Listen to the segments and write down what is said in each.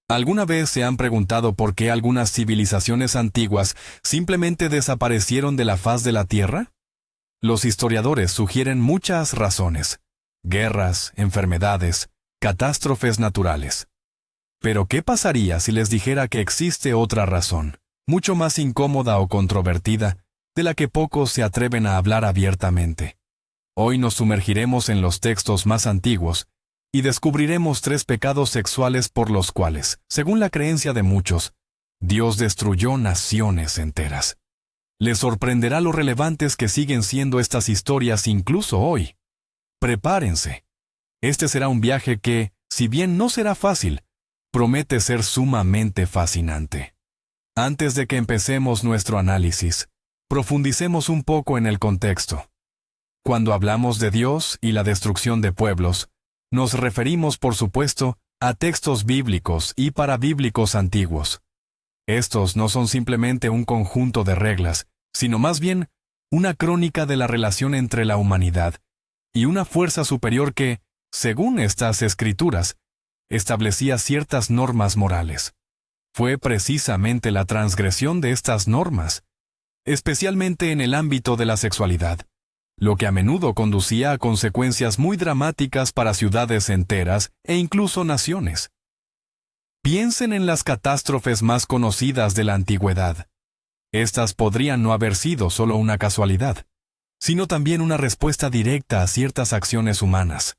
¿Alguna vez se han preguntado por qué algunas civilizaciones antiguas simplemente desaparecieron de la faz de la Tierra? Los historiadores sugieren muchas razones: guerras, enfermedades, catástrofes naturales. Pero ¿qué pasaría si les dijera que existe otra razón, mucho más incómoda o controvertida, de la que pocos se atreven a hablar abiertamente? Hoy nos sumergiremos en los textos más antiguos y descubriremos 3 pecados sexuales por los cuales, según la creencia de muchos, Dios destruyó naciones enteras. Les sorprenderá lo relevantes que siguen siendo estas historias incluso hoy. Prepárense. Este será un viaje que, si bien no será fácil, promete ser sumamente fascinante. Antes de que empecemos nuestro análisis, profundicemos un poco en el contexto. Cuando hablamos de Dios y la destrucción de pueblos, nos referimos, por supuesto, a textos bíblicos y parabíblicos antiguos. Estos no son simplemente un conjunto de reglas, sino más bien una crónica de la relación entre la humanidad y una fuerza superior que, según estas escrituras, establecía ciertas normas morales. Fue precisamente la transgresión de estas normas, especialmente en el ámbito de la sexualidad, lo que a menudo conducía a consecuencias muy dramáticas para ciudades enteras e incluso naciones. Piensen en las catástrofes más conocidas de la antigüedad. Estas podrían no haber sido solo una casualidad, sino también una respuesta directa a ciertas acciones humanas.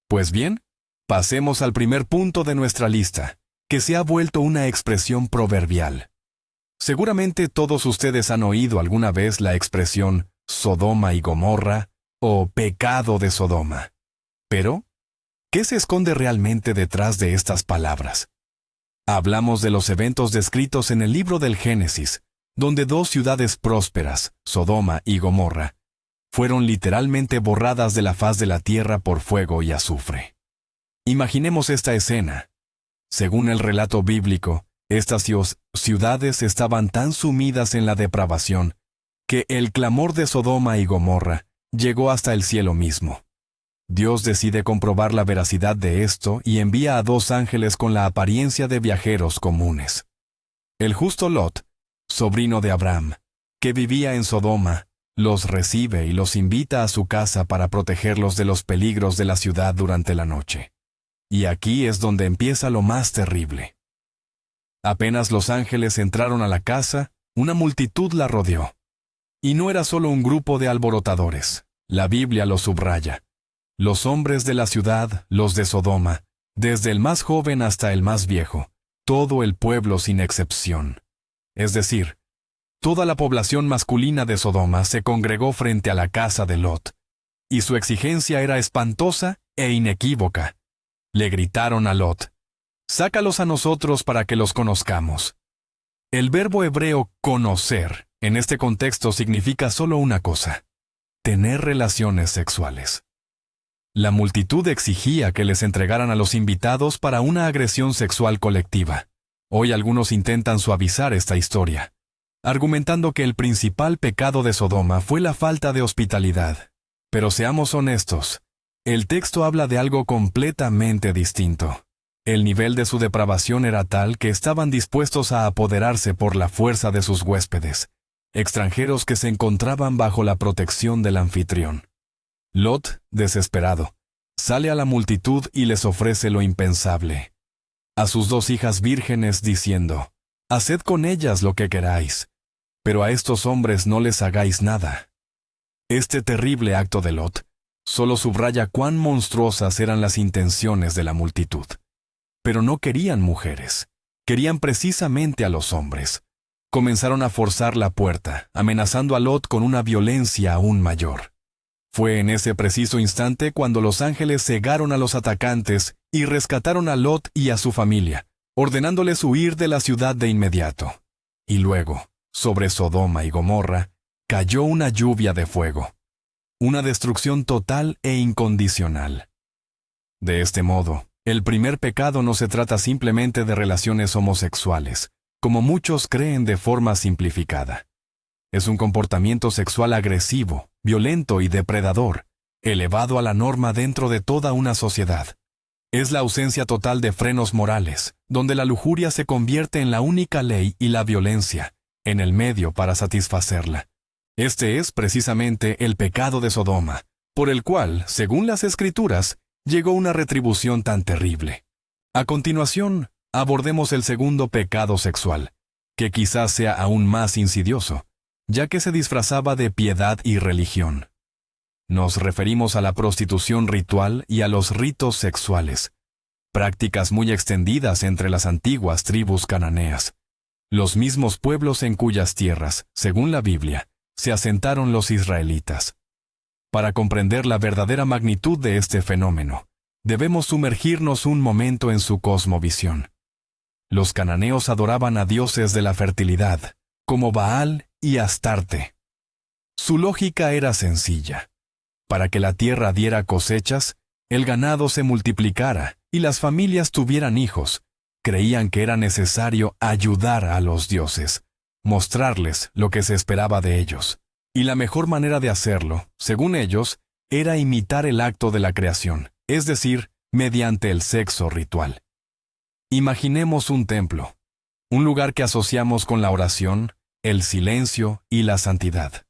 Pues bien, pasemos al primer punto de nuestra lista, que se ha vuelto una expresión proverbial. Seguramente todos ustedes han oído alguna vez la expresión Sodoma y Gomorra o pecado de Sodoma. Pero, ¿qué se esconde realmente detrás de estas palabras? Hablamos de los eventos descritos en el libro del Génesis, donde 2 ciudades prósperas, Sodoma y Gomorra, fueron literalmente borradas de la faz de la tierra por fuego y azufre. Imaginemos esta escena. Según el relato bíblico, estas ciudades estaban tan sumidas en la depravación que el clamor de Sodoma y Gomorra llegó hasta el cielo mismo. Dios decide comprobar la veracidad de esto y envía a 2 ángeles con la apariencia de viajeros comunes. El justo Lot, sobrino de Abraham, que vivía en Sodoma, los recibe y los invita a su casa para protegerlos de los peligros de la ciudad durante la noche. Y aquí es donde empieza lo más terrible. Apenas los ángeles entraron a la casa, una multitud la rodeó. Y no era solo un grupo de alborotadores. La Biblia lo subraya. Los hombres de la ciudad, los de Sodoma, desde el más joven hasta el más viejo, todo el pueblo sin excepción. Es decir, toda la población masculina de Sodoma se congregó frente a la casa de Lot, y su exigencia era espantosa e inequívoca. Le gritaron a Lot: «Sácalos a nosotros para que los conozcamos». El verbo hebreo conocer, en este contexto significa solo una cosa: tener relaciones sexuales. La multitud exigía que les entregaran a los invitados para una agresión sexual colectiva. Hoy algunos intentan suavizar esta historia, argumentando que el principal pecado de Sodoma fue la falta de hospitalidad. Pero seamos honestos, el texto habla de algo completamente distinto. El nivel de su depravación era tal que estaban dispuestos a apoderarse por la fuerza de sus huéspedes, extranjeros que se encontraban bajo la protección del anfitrión. Lot, desesperado, sale a la multitud y les ofrece lo impensable: a sus 2 hijas vírgenes, diciendo: «Haced con ellas lo que queráis, pero a estos hombres no les hagáis nada». Este terrible acto de Lot solo subraya cuán monstruosas eran las intenciones de la multitud. Pero no querían mujeres, querían precisamente a los hombres. Comenzaron a forzar la puerta, amenazando a Lot con una violencia aún mayor. Fue en ese preciso instante cuando los ángeles cegaron a los atacantes y rescataron a Lot y a su familia, ordenándoles huir de la ciudad de inmediato. Y luego, sobre Sodoma y Gomorra, cayó una lluvia de fuego. Una destrucción total e incondicional. De este modo, el primer pecado no se trata simplemente de relaciones homosexuales, como muchos creen de forma simplificada. Es un comportamiento sexual agresivo, violento y depredador, elevado a la norma dentro de toda una sociedad. Es la ausencia total de frenos morales, donde la lujuria se convierte en la única ley y la violencia, en el medio para satisfacerla. Este es precisamente el pecado de Sodoma, por el cual, según las Escrituras, llegó una retribución tan terrible. A continuación, abordemos el segundo pecado sexual, que quizás sea aún más insidioso, ya que se disfrazaba de piedad y religión. Nos referimos a la prostitución ritual y a los ritos sexuales, prácticas muy extendidas entre las antiguas tribus cananeas, los mismos pueblos en cuyas tierras, según la Biblia, se asentaron los israelitas. Para comprender la verdadera magnitud de este fenómeno, debemos sumergirnos un momento en su cosmovisión. Los cananeos adoraban a dioses de la fertilidad, como Baal y Astarte. Su lógica era sencilla. Para que la tierra diera cosechas, el ganado se multiplicara y las familias tuvieran hijos, creían que era necesario ayudar a los dioses, mostrarles lo que se esperaba de ellos. Y la mejor manera de hacerlo, según ellos, era imitar el acto de la creación, es decir, mediante el sexo ritual. Imaginemos un templo, un lugar que asociamos con la oración, el silencio y la santidad.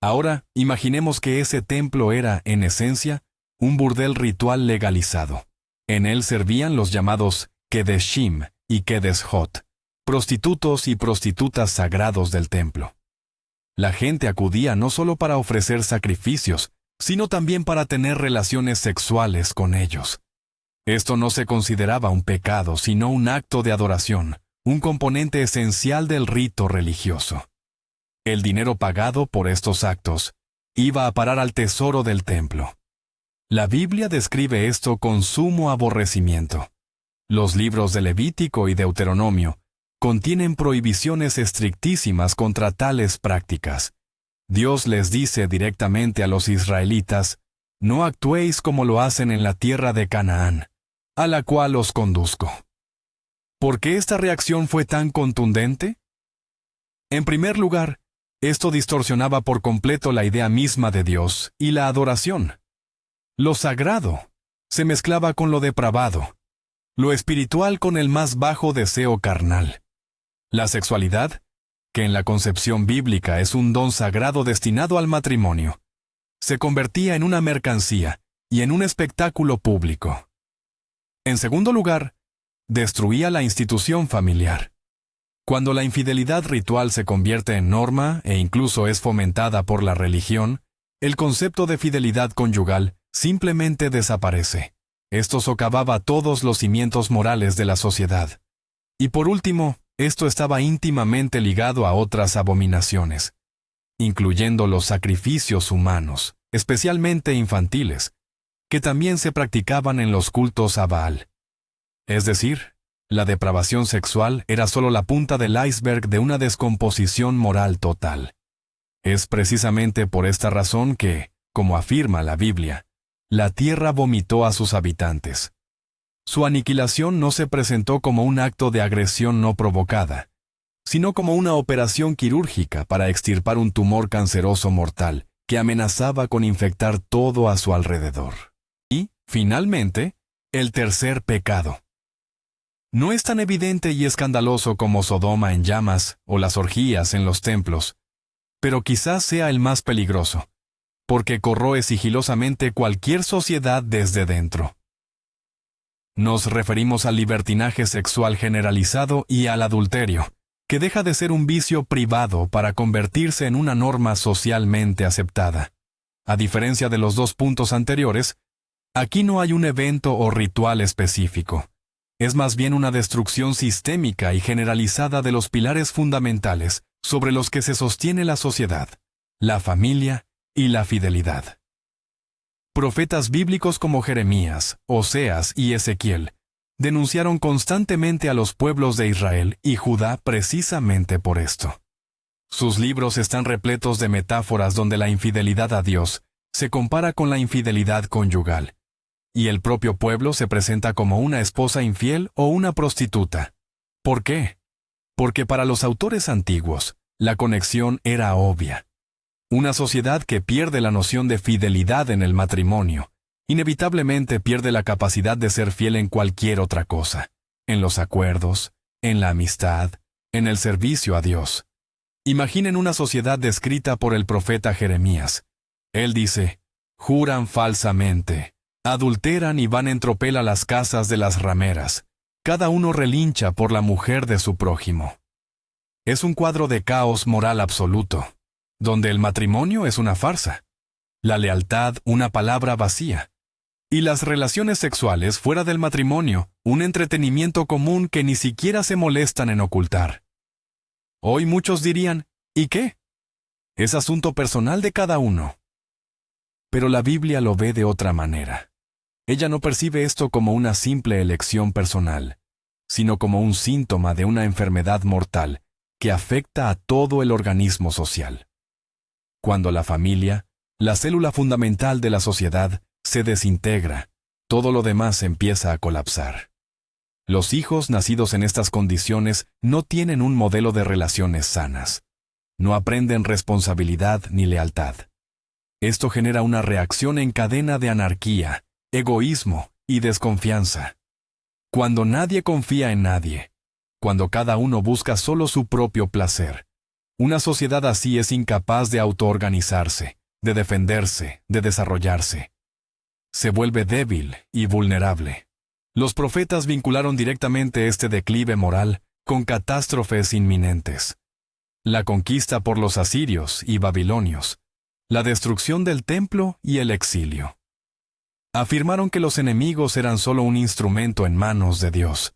Ahora, imaginemos que ese templo era, en esencia, un burdel ritual legalizado. En él servían los llamados Kedeshim y Kedeshot, prostitutos y prostitutas sagrados del templo. La gente acudía no solo para ofrecer sacrificios, sino también para tener relaciones sexuales con ellos. Esto no se consideraba un pecado, sino un acto de adoración, un componente esencial del rito religioso. El dinero pagado por estos actos iba a parar al tesoro del templo. La Biblia describe esto con sumo aborrecimiento. Los libros de Levítico y Deuteronomio contienen prohibiciones estrictísimas contra tales prácticas. Dios les dice directamente a los israelitas: no actuéis como lo hacen en la tierra de Canaán, a la cual os conduzco. ¿Por qué esta reacción fue tan contundente? En primer lugar, esto distorsionaba por completo la idea misma de Dios y la adoración. Lo sagrado se mezclaba con lo depravado, lo espiritual con el más bajo deseo carnal. La sexualidad, que en la concepción bíblica es un don sagrado destinado al matrimonio, se convertía en una mercancía y en un espectáculo público. En segundo lugar, destruía la institución familiar. Cuando la infidelidad ritual se convierte en norma e incluso es fomentada por la religión, el concepto de fidelidad conyugal simplemente desaparece. Esto socavaba todos los cimientos morales de la sociedad. Y por último, esto estaba íntimamente ligado a otras abominaciones, incluyendo los sacrificios humanos, especialmente infantiles, que también se practicaban en los cultos a Baal. Es decir, la depravación sexual era solo la punta del iceberg de una descomposición moral total. Es precisamente por esta razón que, como afirma la Biblia, la tierra vomitó a sus habitantes. Su aniquilación no se presentó como un acto de agresión no provocada, sino como una operación quirúrgica para extirpar un tumor canceroso mortal que amenazaba con infectar todo a su alrededor. Y, finalmente, el tercer pecado. No es tan evidente y escandaloso como Sodoma en llamas o las orgías en los templos, pero quizás sea el más peligroso, porque corroe sigilosamente cualquier sociedad desde dentro. Nos referimos al libertinaje sexual generalizado y al adulterio, que deja de ser un vicio privado para convertirse en una norma socialmente aceptada. A diferencia de los dos puntos anteriores, aquí no hay un evento o ritual específico. Es más bien una destrucción sistémica y generalizada de los pilares fundamentales sobre los que se sostiene la sociedad, la familia y la fidelidad. Profetas bíblicos como Jeremías, Oseas y Ezequiel denunciaron constantemente a los pueblos de Israel y Judá precisamente por esto. Sus libros están repletos de metáforas donde la infidelidad a Dios se compara con la infidelidad conyugal, y el propio pueblo se presenta como una esposa infiel o una prostituta. ¿Por qué? Porque para los autores antiguos, la conexión era obvia. Una sociedad que pierde la noción de fidelidad en el matrimonio inevitablemente pierde la capacidad de ser fiel en cualquier otra cosa, en los acuerdos, en la amistad, en el servicio a Dios. Imaginen una sociedad descrita por el profeta Jeremías. Él dice, juran falsamente, adulteran y van en tropel a las casas de las rameras. Cada uno relincha por la mujer de su prójimo. Es un cuadro de caos moral absoluto, donde el matrimonio es una farsa, la lealtad una palabra vacía, y las relaciones sexuales fuera del matrimonio un entretenimiento común que ni siquiera se molestan en ocultar. Hoy muchos dirían, ¿y qué? Es asunto personal de cada uno. Pero la Biblia lo ve de otra manera. Ella no percibe esto como una simple elección personal, sino como un síntoma de una enfermedad mortal que afecta a todo el organismo social. Cuando la familia, la célula fundamental de la sociedad, se desintegra, todo lo demás empieza a colapsar. Los hijos nacidos en estas condiciones no tienen un modelo de relaciones sanas. No aprenden responsabilidad ni lealtad. Esto genera una reacción en cadena de anarquía, egoísmo y desconfianza. Cuando nadie confía en nadie, cuando cada uno busca solo su propio placer, una sociedad así es incapaz de autoorganizarse, de defenderse, de desarrollarse. Se vuelve débil y vulnerable. Los profetas vincularon directamente este declive moral con catástrofes inminentes. La conquista por los asirios y babilonios, la destrucción del templo y el exilio. Afirmaron que los enemigos eran solo un instrumento en manos de Dios,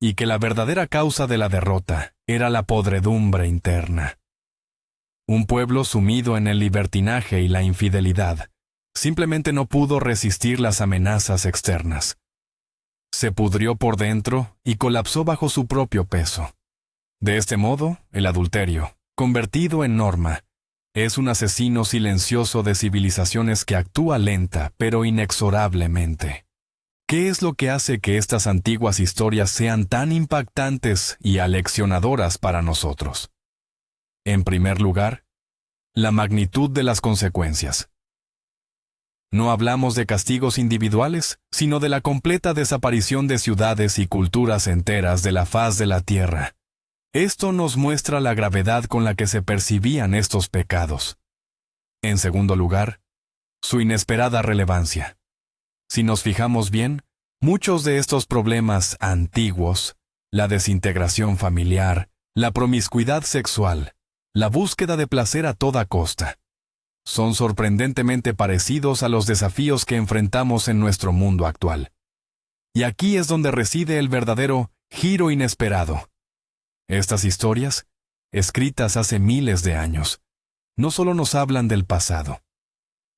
y que la verdadera causa de la derrota era la podredumbre interna. Un pueblo sumido en el libertinaje y la infidelidad simplemente no pudo resistir las amenazas externas. Se pudrió por dentro y colapsó bajo su propio peso. De este modo, el adulterio, convertido en norma, es un asesino silencioso de civilizaciones que actúa lenta pero inexorablemente. ¿Qué es lo que hace que estas antiguas historias sean tan impactantes y aleccionadoras para nosotros? En primer lugar, la magnitud de las consecuencias. No hablamos de castigos individuales, sino de la completa desaparición de ciudades y culturas enteras de la faz de la tierra. Esto nos muestra la gravedad con la que se percibían estos pecados. En segundo lugar, su inesperada relevancia. Si nos fijamos bien, muchos de estos problemas antiguos, la desintegración familiar, la promiscuidad sexual, la búsqueda de placer a toda costa, son sorprendentemente parecidos a los desafíos que enfrentamos en nuestro mundo actual. Y aquí es donde reside el verdadero giro inesperado. Estas historias, escritas hace miles de años, no solo nos hablan del pasado,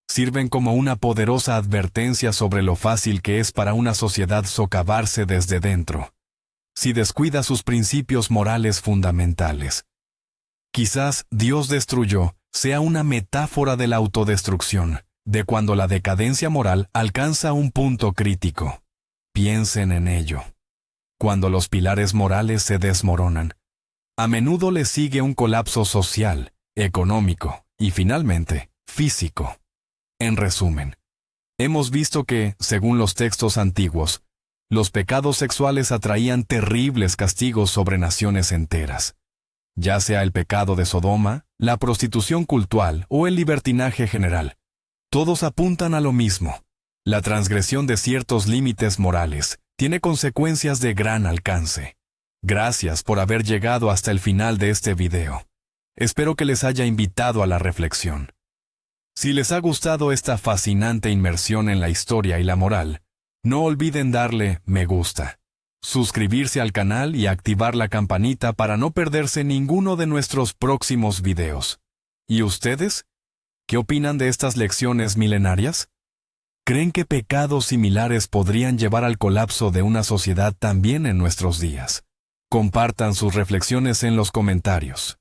sirven como una poderosa advertencia sobre lo fácil que es para una sociedad socavarse desde dentro, si descuida sus principios morales fundamentales. Quizás Dios destruyó sea una metáfora de la autodestrucción, de cuando la decadencia moral alcanza un punto crítico. Piensen en ello. Cuando los pilares morales se desmoronan, a menudo le sigue un colapso social, económico y finalmente, físico. En resumen, hemos visto que, según los textos antiguos, los pecados sexuales atraían terribles castigos sobre naciones enteras. Ya sea el pecado de Sodoma, la prostitución cultual o el libertinaje general, todos apuntan a lo mismo. La transgresión de ciertos límites morales tiene consecuencias de gran alcance. Gracias por haber llegado hasta el final de este video. Espero que les haya invitado a la reflexión. Si les ha gustado esta fascinante inmersión en la historia y la moral, no olviden darle me gusta, suscribirse al canal y activar la campanita para no perderse ninguno de nuestros próximos videos. ¿Y ustedes? ¿Qué opinan de estas lecciones milenarias? ¿Creen que pecados similares podrían llevar al colapso de una sociedad también en nuestros días? Compartan sus reflexiones en los comentarios.